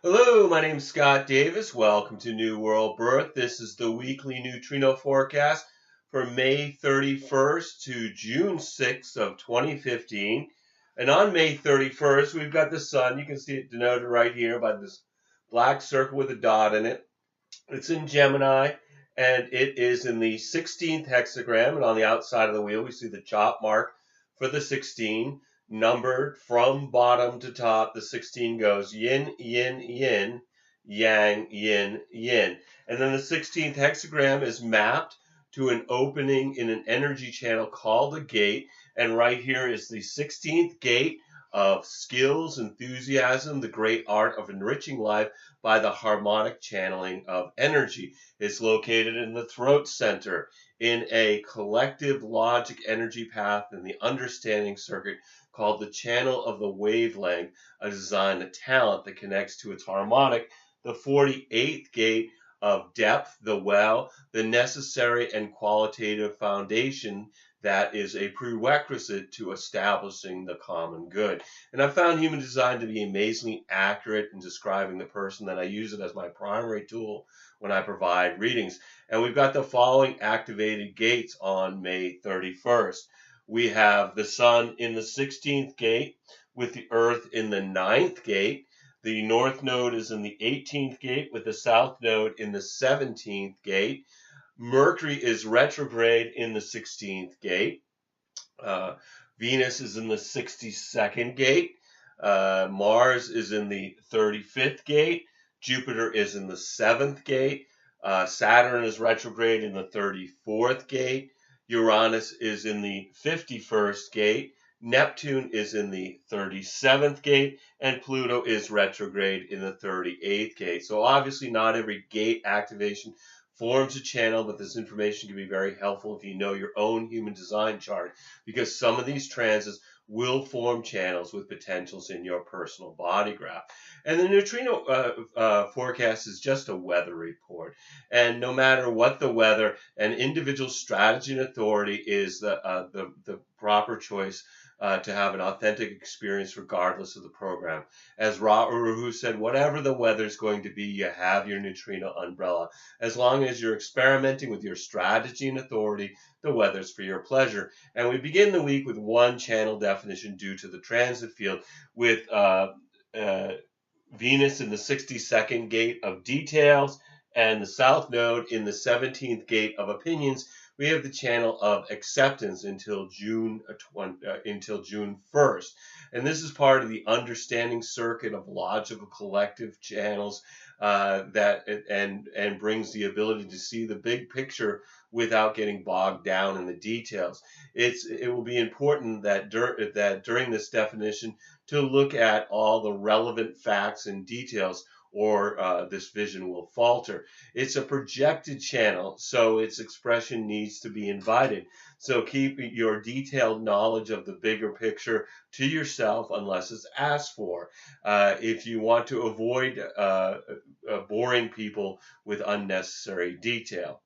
Hello, my name is Scott Davis. Welcome to New World Birth. This is the weekly neutrino forecast for May 31st to June 6th of 2015. And on May 31st, we've got the sun. You can see it denoted right here by this black circle with a dot in it. It's in Gemini, and it is in the 16th hexagram. And on the outside of the wheel, we see the chop mark for the 16, numbered from bottom to top. The 16 goes yin, yin, yin, yang, yin, yin. And then the 16th hexagram is mapped to an opening in an energy channel called a gate. And right here is the 16th gate of skills, enthusiasm, the great art of enriching life by the harmonic channeling of energy. It's located in the throat center in a collective logic energy path in the understanding circuit called the channel of the wavelength, a design, a talent that connects to its harmonic, the 48th gate of depth, the well, the necessary and qualitative foundation that is a prerequisite to establishing the common good. And I found human design to be amazingly accurate in describing the person, that I use it as my primary tool when I provide readings. And we've got the following activated gates on May 31st. We have the sun in the 16th gate with the earth in the 9th gate. The north node is in the 18th gate with the south node in the 17th gate. Mercury is retrograde in the 16th gate. Venus is in the 62nd gate. Mars is in the 35th gate. Jupiter is in the 7th gate. Saturn is retrograde in the 34th gate. Uranus is in the 51st gate. Neptune is in the 37th gate, and Pluto is retrograde in the 38th gate. So obviously not every gate activation forms a channel, but this information can be very helpful if you know your own human design chart, because some of these transits will form channels with potentials in your personal body graph. And the neutrino forecast is just a weather report. And no matter what the weather, an individual strategy and authority is the proper choice to have an authentic experience regardless of the program. As Ra Uru said, whatever the weather's going to be, you have your neutrino umbrella. As long as you're experimenting with your strategy and authority, the weather's for your pleasure. And we begin the week with one channel definition due to the transit field, with Venus in the 62nd gate of details and the south node in the 17th gate of opinions. We have the channel of acceptance until June 1st. And this is part of the understanding circuit of logical collective channels and brings the ability to see the big picture without getting bogged down in the details. It will be important that during this definition to look at all the relevant facts and details, or this vision will falter. It's a projected channel, so its expression needs to be invited. So keep your detailed knowledge of the bigger picture to yourself unless it's asked for. If you want to avoid boring people with unnecessary detail.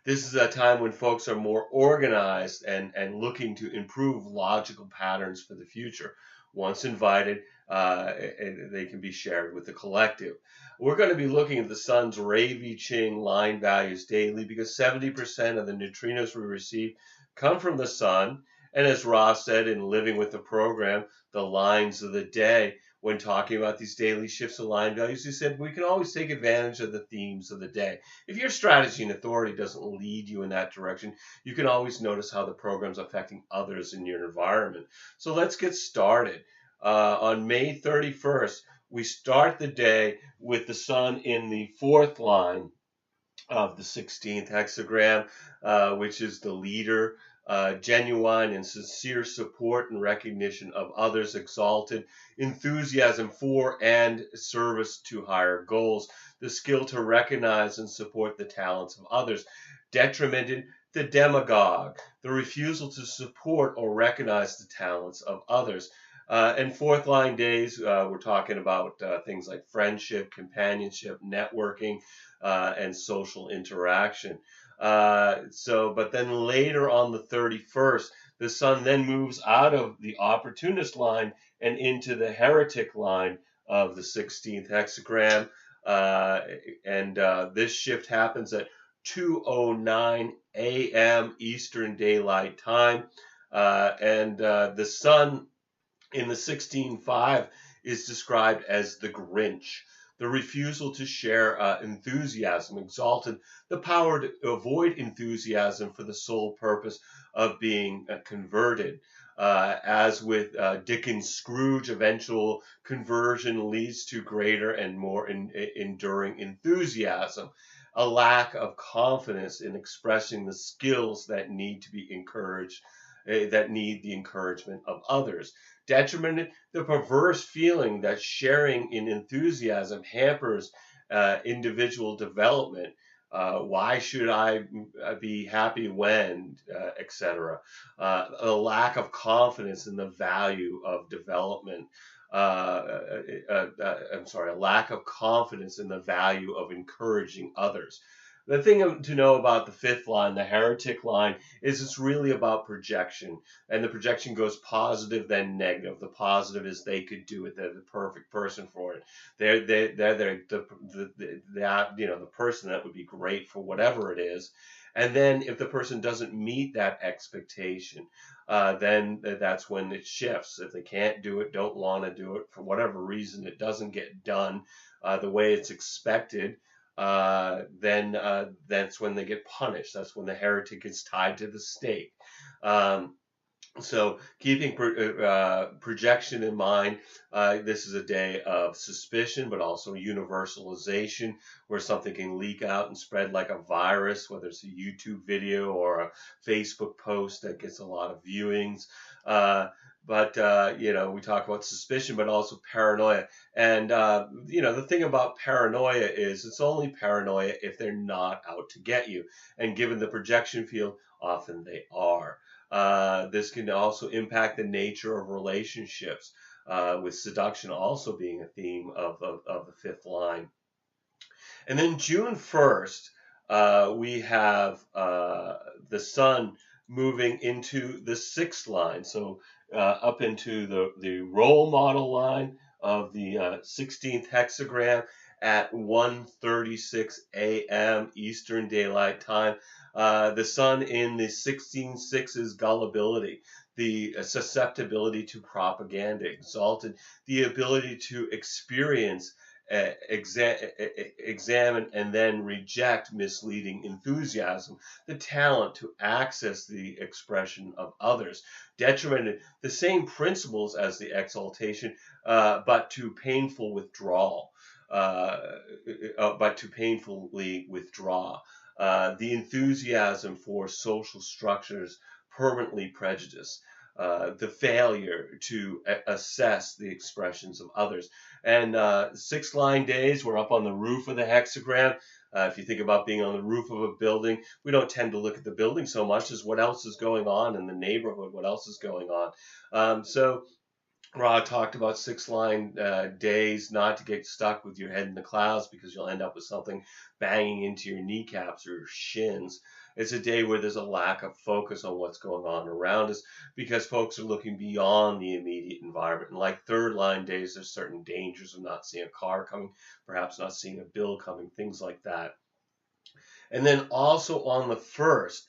This is a time when folks are more organized and looking to improve logical patterns for the future. Once invited, they can be shared with the collective. We're going to be looking at the sun's Ravi Ching line values daily, because 70% of the neutrinos we receive come from the sun. And as Ross said in Living with the Program, the lines of the day, when talking about these daily shifts of line values, he said we can always take advantage of the themes of the day. If your strategy and authority doesn't lead you in that direction, you can always notice how the program's affecting others in your environment. So let's get started. On May 31st, we start the day with the sun in the fourth line of the 16th hexagram, which is the leader. Genuine and sincere support and recognition of others, exalted enthusiasm for and service to higher goals, the skill to recognize and support the talents of others. Detrimented, the demagogue, the refusal to support or recognize the talents of others. And fourth line days, we're talking about things like friendship, companionship, networking, and social interaction. But then later on the 31st, the sun then moves out of the opportunist line and into the heretic line of the 16th hexagram. And this shift happens at 2:09 a.m. Eastern Daylight Time. And the sun in the 16:5 is described as the Grinch. The refusal to share enthusiasm exalted the power to avoid enthusiasm for the sole purpose of being converted. As with Dickens' Scrooge, eventual conversion leads to greater and more enduring enthusiasm, a lack of confidence in expressing the skills that need to be encouraged, that need the encouragement of others. Detriment, the perverse feeling that sharing in enthusiasm hampers individual development. Why should I be happy when, etc. A lack of confidence in the value of development. A lack of confidence in the value of encouraging others. The thing to know about the fifth line, the heretic line, is it's really about projection, and the projection goes positive then negative. The positive is they could do it; they're the perfect person for it. They're the person that would be great for whatever it is. And then if the person doesn't meet that expectation, then that's when it shifts. If they can't do it, don't want to do it for whatever reason, it doesn't get done the way it's expected. Then that's when they get punished. That's when the heretic is tied to the stake. So keeping projection in mind, this is a day of suspicion, but also universalization, where something can leak out and spread like a virus, whether it's a YouTube video or a Facebook post that gets a lot of viewings. But we talk about suspicion, but also paranoia. And, the thing about paranoia is it's only paranoia if they're not out to get you. And given the projection field, often they are. This can also impact the nature of relationships, with seduction also being a theme of the fifth line. And then June 1st, we have the sun moving into the sixth line. So up into the role model line of the 16th hexagram at 1:36 a.m. Eastern Daylight Time. The sun in the 16:6's gullibility, the susceptibility to propaganda, exalted the ability to experience, examine, and then reject misleading enthusiasm, the talent to access the expression of others, detrimented the same principles as the exaltation, but to painful withdrawal. But to painfully withdraw. The enthusiasm for social structures permanently prejudiced. The failure to assess the expressions of others. And 6 line days, we're up on the roof of the hexagram. If you think about being on the roof of a building, we don't tend to look at the building so much as what else is going on in the neighborhood, what else is going on. So Ra talked about 6 line days, not to get stuck with your head in the clouds because you'll end up with something banging into your kneecaps or your shins. It's a day where there's a lack of focus on what's going on around us because folks are looking beyond the immediate environment. And like 3rd line days, there's certain dangers of not seeing a car coming, perhaps not seeing a bill coming, things like that. And then also on the 1st,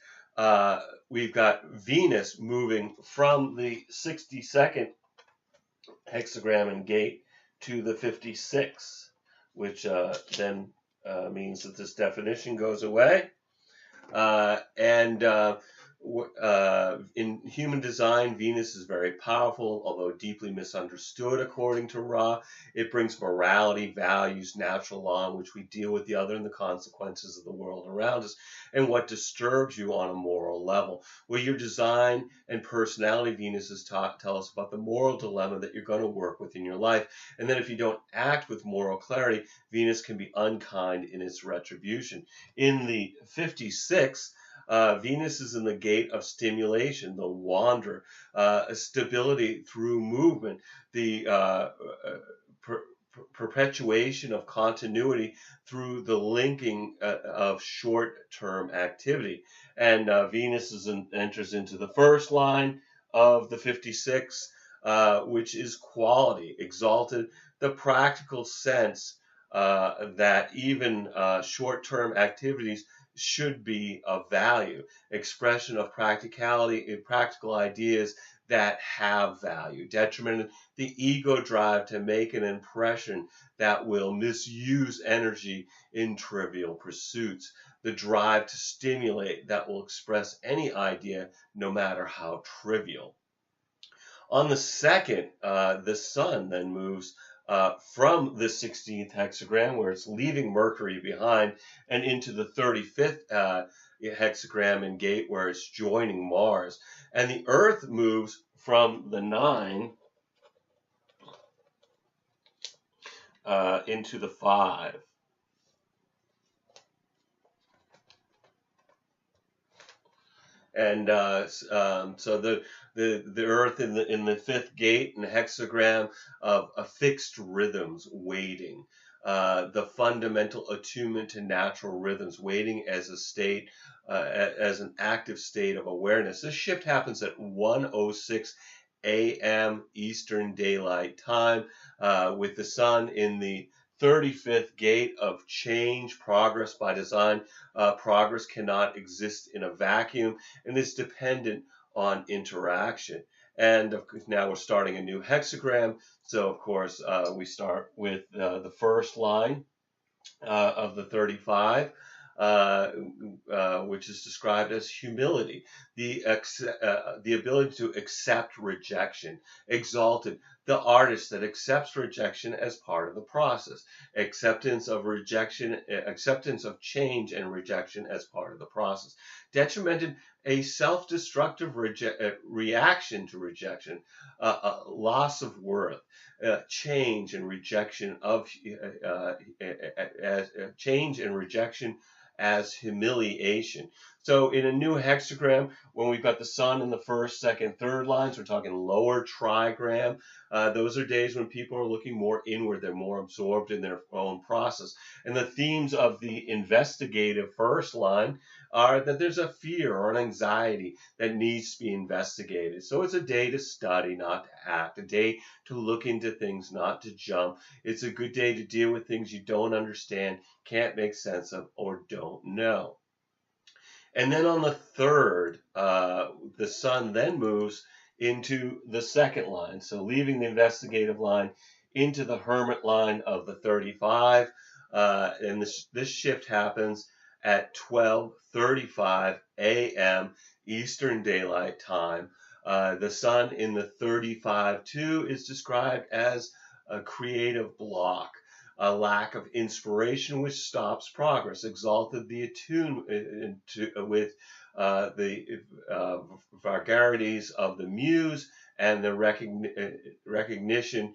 we've got Venus moving from the 62nd hexagram and gate to the 56, which then means that this definition goes away. In human design, Venus is very powerful, although deeply misunderstood according to Ra. It brings morality, values, natural law, in which we deal with the other and the consequences of the world around us, and what disturbs you on a moral level. Well, your design and personality, Venus is tell us about the moral dilemma that you're going to work with in your life. And then if you don't act with moral clarity, Venus can be unkind in its retribution. In the 56, Venus is in the gate of stimulation, the wanderer, stability through movement, the perpetuation of continuity through the linking of short-term activity. And Venus enters into the 1st line of the 56, which is quality, exalted the practical sense that even short-term activities should be of value, expression of practicality and practical ideas that have value, detriment the ego drive to make an impression that will misuse energy in trivial pursuits, the drive to stimulate that will express any idea no matter how trivial. On the second, the sun then moves from the 16th hexagram, where it's leaving Mercury behind, and into the 35th hexagram and gate, where it's joining Mars. And the Earth moves from the 9 into the 5. And so the Earth in the 5th gate and hexagram of fixed rhythms, waiting, the fundamental attunement to natural rhythms, waiting as a state, as an active state of awareness. This shift happens at 1:06 a.m. Eastern Daylight Time, with the sun in the 35th gate of change, progress by design. Progress cannot exist in a vacuum and is dependent on interaction. And now we're starting a new hexagram. So, of course, we start with the first line of the 35, which is described as humility, the ability to accept rejection, exalted, the artist that accepts rejection as part of the process, acceptance of rejection, acceptance of change and rejection as part of the process, detrimented, a self-destructive reaction to rejection, loss of worth, change and rejection of change and rejection as humiliation. So in a new hexagram, when we've got the sun in the first, second, third lines, we're talking lower trigram. Those are days when people are looking more inward. They're more absorbed in their own process. And the themes of the investigative first line are that there's a fear or an anxiety that needs to be investigated. So it's a day to study, not to act, a day to look into things, not to jump. It's a good day to deal with things you don't understand, can't make sense of, or don't know. And then on the third, the sun then moves into the second line. So leaving the investigative line into the hermit line of the 35. And this shift happens at 12:35 a.m. Eastern Daylight Time. The sun in the 35-2 is described as a creative block, a lack of inspiration which stops progress, exalted the attunement with the vulgarities of the muse and the recognition.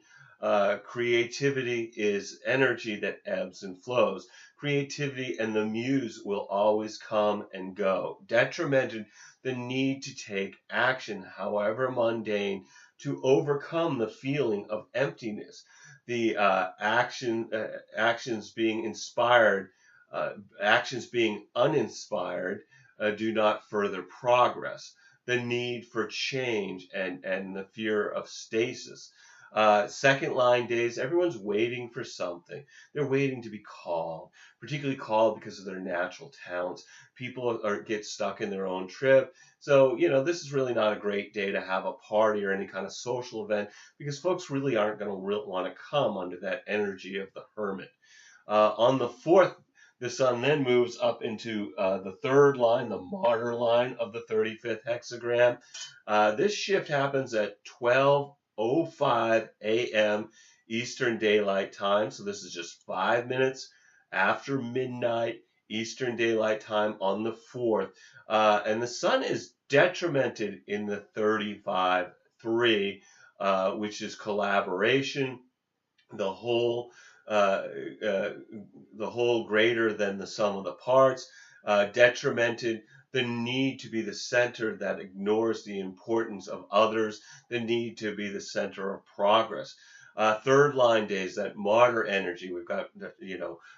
Creativity is energy that ebbs and flows. Creativity and the muse will always come and go. Detrimented, the need to take action, however mundane, to overcome the feeling of emptiness. The actions being inspired, actions being uninspired, do not further progress. The need for change and the fear of stasis. Second line days, everyone's waiting for something. They're waiting to be called, particularly called because of their natural talents. People get stuck in their own trip. So, this is really not a great day to have a party or any kind of social event because folks really aren't going to want to come under that energy of the hermit. On the fourth, the sun then moves up into the third line, the martyr line of the 35th hexagram. This shift happens at 12:05 a.m. Eastern Daylight Time. So this is just 5 minutes after midnight Eastern Daylight Time on the 4th. And the sun is detrimented in the 35-3, which is collaboration, the whole greater than the sum of the parts, detrimented, the need to be the center that ignores the importance of others, the need to be the center of progress. Third line days, that martyr energy. We've got,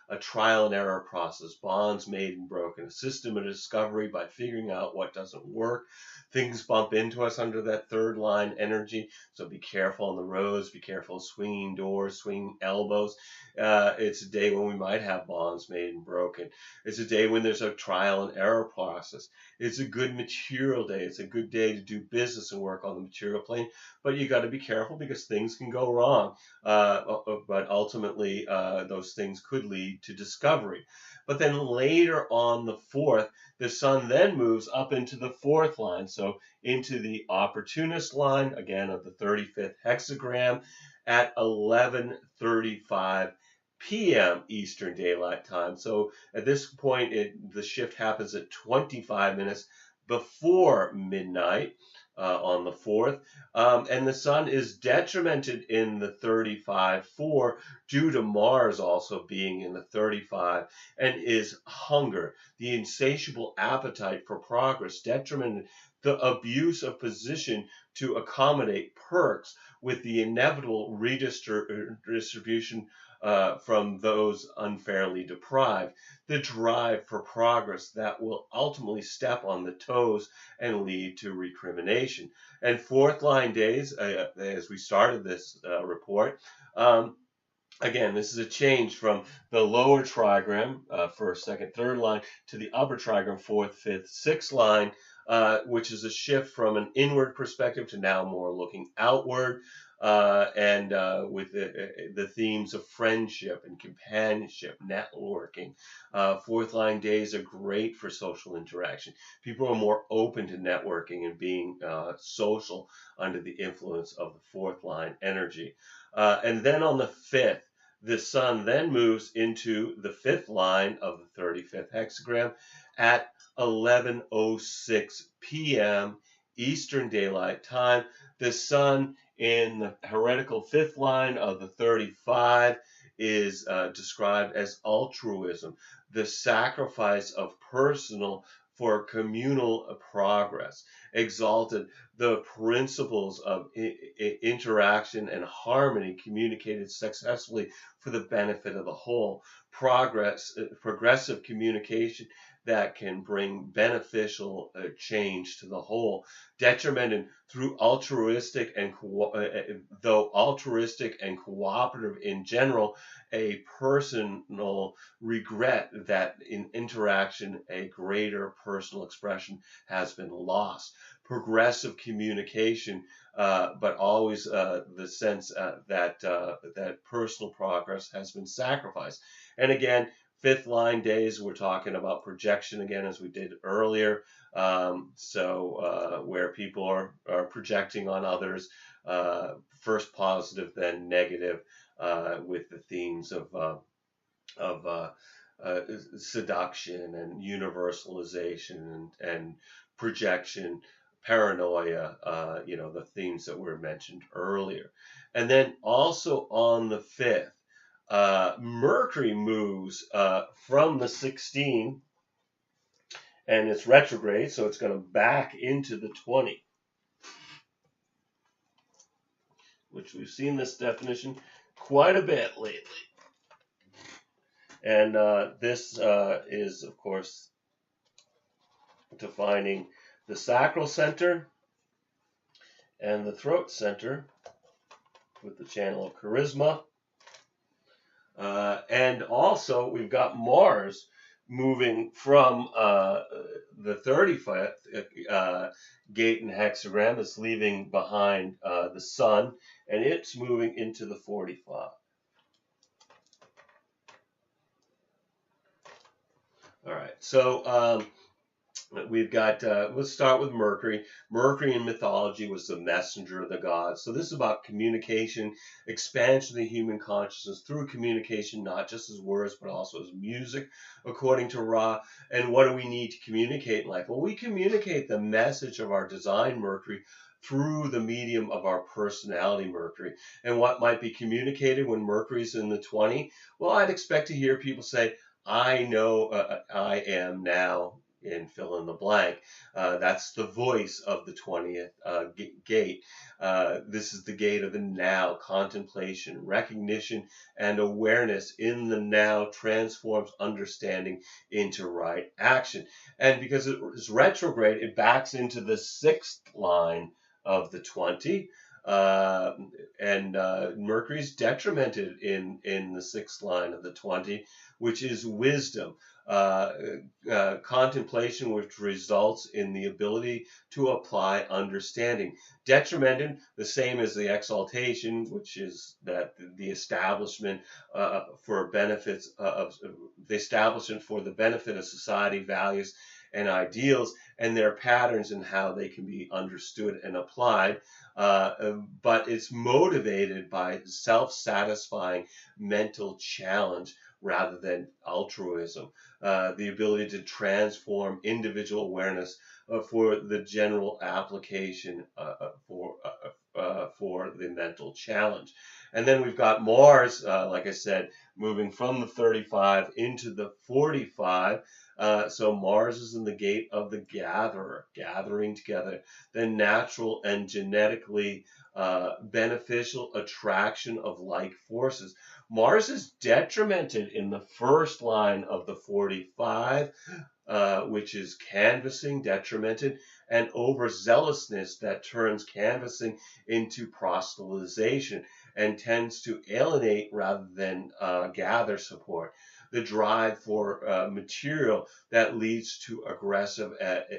a trial and error process, bonds made and broken, a system of discovery by figuring out what doesn't work. Things bump into us under that third line energy, so be careful on the roads, be careful of swinging doors, swinging elbows. It's a day when we might have bonds made and broken. It's a day when there's a trial and error process. It's a good material day. It's a good day to do business and work on the material plane, but you got to be careful because things can go wrong. But ultimately, those things could lead to discovery. But then later on the 4th, the sun then moves up into the 4th line, so into the opportunist line, again of the 35th hexagram, at 11:35 p.m. Eastern Daylight Time. So at this point, the shift happens at 25 minutes before midnight on the 4th. And the sun is detrimented in the 35-4 due to Mars also being in the 35, and is hunger, the insatiable appetite for progress, detrimented, the abuse of position to accommodate perks with the inevitable redistribution from those unfairly deprived, the drive for progress that will ultimately step on the toes and lead to recrimination. And 4th line days, as we started this report, again, this is a change from the lower trigram, 1st, 2nd, 3rd line, to the upper trigram, 4th, 5th, 6th line, which is a shift from an inward perspective to now more looking outward, and with the themes of friendship and companionship, networking. 4th line days are great for social interaction. People are more open to networking and being social under the influence of the 4th line energy. And then on the 5th, the sun then moves into the 5th line of the 35th hexagram at 11:06 p.m. Eastern Daylight Time. The sun in the heretical 5th line of the 35 is described as altruism, the sacrifice of personal for communal progress, exalted, the principles of interaction and harmony communicated successfully for the benefit of the whole, progressive communication that can bring beneficial change to the whole, detrimented through altruistic and though altruistic and cooperative in general, a personal regret that in interaction a greater personal expression has been lost. Progressive communication, but always the sense that personal progress has been sacrificed. And again, 5th line days, we're talking about projection again, as we did earlier. Where people are projecting on others, first positive, then negative, with the themes of seduction and universalization and projection, paranoia, the themes that were mentioned earlier. And then also on the 5th, Mercury moves from the 16, and it's retrograde, so it's going to back into the 20, which we've seen this definition quite a bit lately. And this is, of course, defining the sacral center and the throat center with the channel of charisma. And also, we've got Mars moving from the 35th gate and hexagram. It's leaving behind the sun, and it's moving into the 45. All right, so we've got, let's start with Mercury. Mercury in mythology was the messenger of the gods. So this is about communication, expansion of the human consciousness through communication, not just as words, but also as music, according to Ra. And what do we need to communicate in life? Well, we communicate the message of our design Mercury through the medium of our personality Mercury. And what might be communicated when Mercury's in the 20? Well, I'd expect to hear people say, I know I am now in fill in the blank. That's the voice of the 20th gate. This is the gate of the now, contemplation, recognition, and awareness in the now transforms understanding into right action. And because it is retrograde, it backs into the 6th line of the 20. Uh, and Mercury's detrimented in the 6th line of the 20, which is wisdom. Uh, Contemplation, which results in the ability to apply understanding. Detrimented, the same as the exaltation, which is that the establishment for benefits of the establishment for the benefit of society, values, and ideals, and their patterns and how they can be understood and applied. But it's motivated by self-satisfying mental challenge rather than altruism. The ability to transform individual awareness for the general application for the mental challenge. And then we've got Mars, like I said, moving from the 35 into the 45. So Mars is in the gate of the gatherer, gathering together the natural and genetically beneficial attraction of like forces. Mars is detrimented in the 1st line of the 45, which is canvassing, detrimented, and overzealousness that turns canvassing into proselytization and tends to alienate rather than gather support. The drive for material that leads to aggressive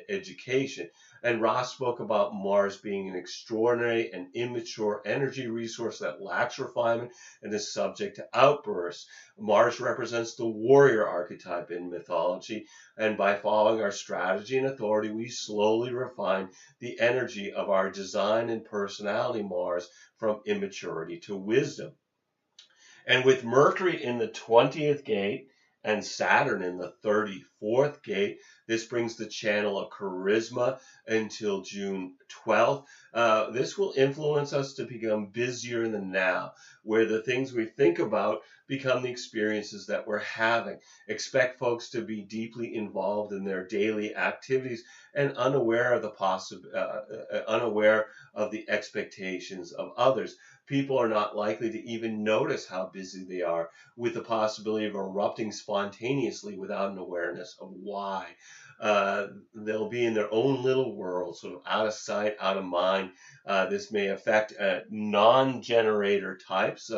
education. And Ross spoke about Mars being an extraordinary and immature energy resource that lacks refinement and is subject to outbursts. Mars represents the warrior archetype in mythology, and by following our strategy and authority, we slowly refine the energy of our design and personality Mars from immaturity to wisdom. And with Mercury in the 20th gate and Saturn in the 34th gate, this brings the channel of charisma until June 12th. This will influence us to become busier in the now, where the things we think about become the experiences that we're having. Expect folks to be deeply involved in their daily activities and unaware of the expectations of others. People are not likely to even notice how busy they are, with the possibility of erupting spontaneously without an awareness of why. They'll be in their own little world, sort of out of sight, out of mind. This may affect non-generator types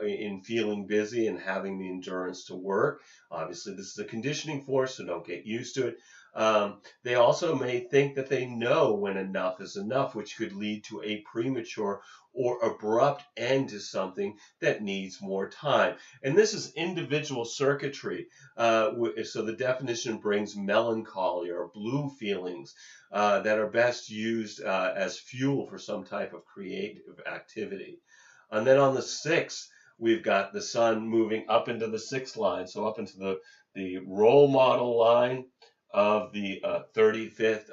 in feeling busy and having the endurance to work. Obviously, this is a conditioning force, so don't get used to it. They also may think that they know when enough is enough, which could lead to a premature or abrupt end to something that needs more time. And this is individual circuitry. So the definition brings melancholy or blue feelings that are best used as fuel for some type of creative activity. And then on the 6th, we've got the sun moving up into the 6th line, so up into the role model line of the 35th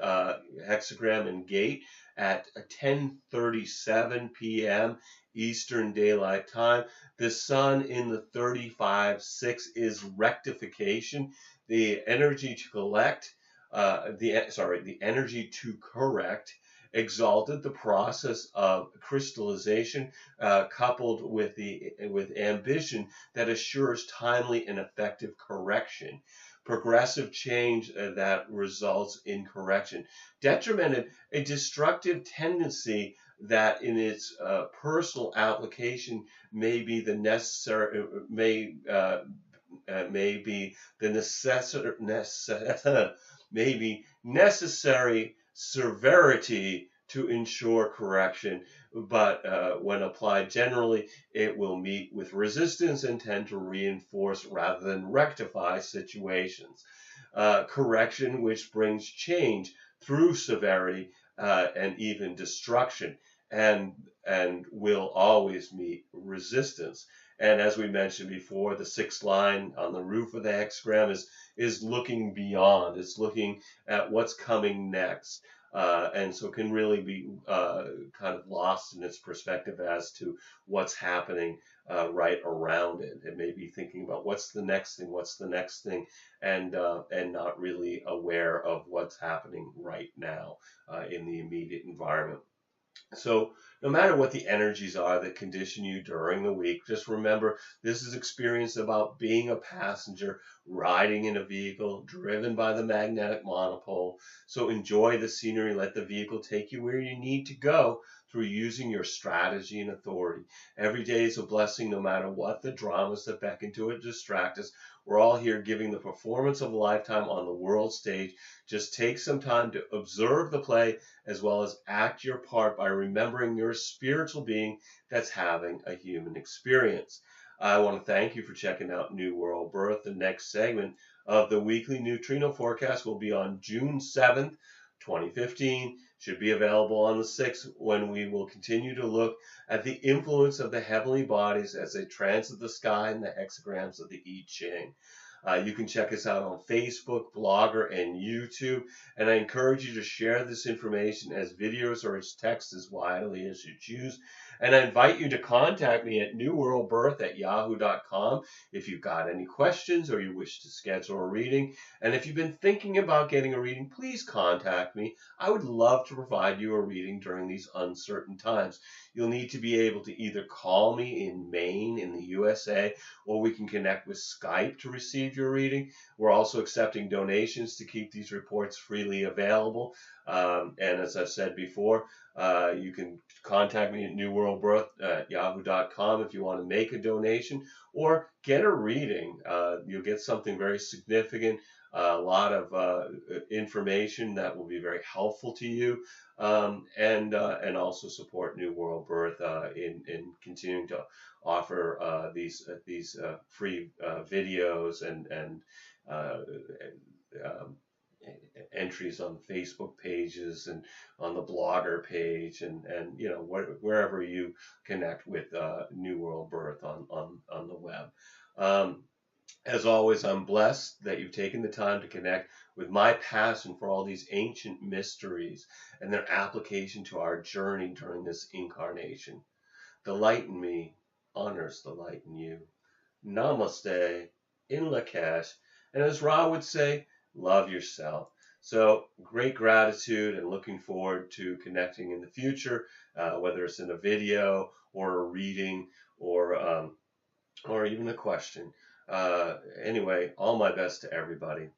hexagram and gate at 10:37 p.m. Eastern Daylight Time. The sun in the 35-6 is rectification. The energy to collect, the energy to correct exalted the process of crystallization, coupled with ambition that assures timely and effective correction. Progressive change that results in correction. Detrimented, a destructive tendency that in its personal application may be the necessary may be the necessary severity to ensure correction, but when applied generally, it will meet with resistance and tend to reinforce rather than rectify situations. Correction, which brings change through severity and even destruction, and will always meet resistance. And as we mentioned before, the 6th line on the roof of the hexagram is looking beyond. It's looking at what's coming next. And so can really be kind of lost in its perspective as to what's happening right around it. It may be thinking about what's the next thing, and not really aware of what's happening right now in the immediate environment. So, no matter what the energies are that condition you during the week, just remember this is experience about being a passenger riding in a vehicle driven by the magnetic monopole. So, enjoy the scenery, let the vehicle take you where you need to go through using your strategy and authority. Every day is a blessing, no matter what the dramas that beckon to it distract us. We're all here giving the performance of a lifetime on the world stage. Just take some time to observe the play as well as act your part by remembering you're a spiritual being that's having a human experience. I want to thank you for checking out New World Birth. The next segment of the weekly neutrino forecast will be on June 7th, 2015. Should be available on the 6th, when we will continue to look at the influence of the heavenly bodies as they transit the sky and the hexagrams of the I Ching. You can check us out on Facebook, Blogger, and YouTube. And I encourage you to share this information as videos or as text as widely as you choose. And I invite you to contact me at newworldbirth@yahoo.com if you've got any questions or you wish to schedule a reading. And if you've been thinking about getting a reading, please contact me. I would love to provide you a reading during these uncertain times. You'll need to be able to either call me in Maine in the USA, or we can connect with Skype to receive your reading. We're also accepting donations to keep these reports freely available. And as I've said before, you can contact me at newworldbirth@yahoo.com if you want to make a donation or get a reading. You'll get something very significant, a lot of information that will be very helpful to you, and also support New World Birth in continuing to offer these free videos and uh, um, entries on Facebook pages and on the Blogger page, and wherever you connect with New World Birth on the web. Um, as always, I'm blessed that you've taken the time to connect with my passion for all these ancient mysteries and their application to our journey during this incarnation. The light in me honors the light in you. Namaste, in Lakesh, and as Ra would say, love yourself. So great gratitude and looking forward to connecting in the future, whether it's in a video or a reading or even a question. Anyway, all my best to everybody.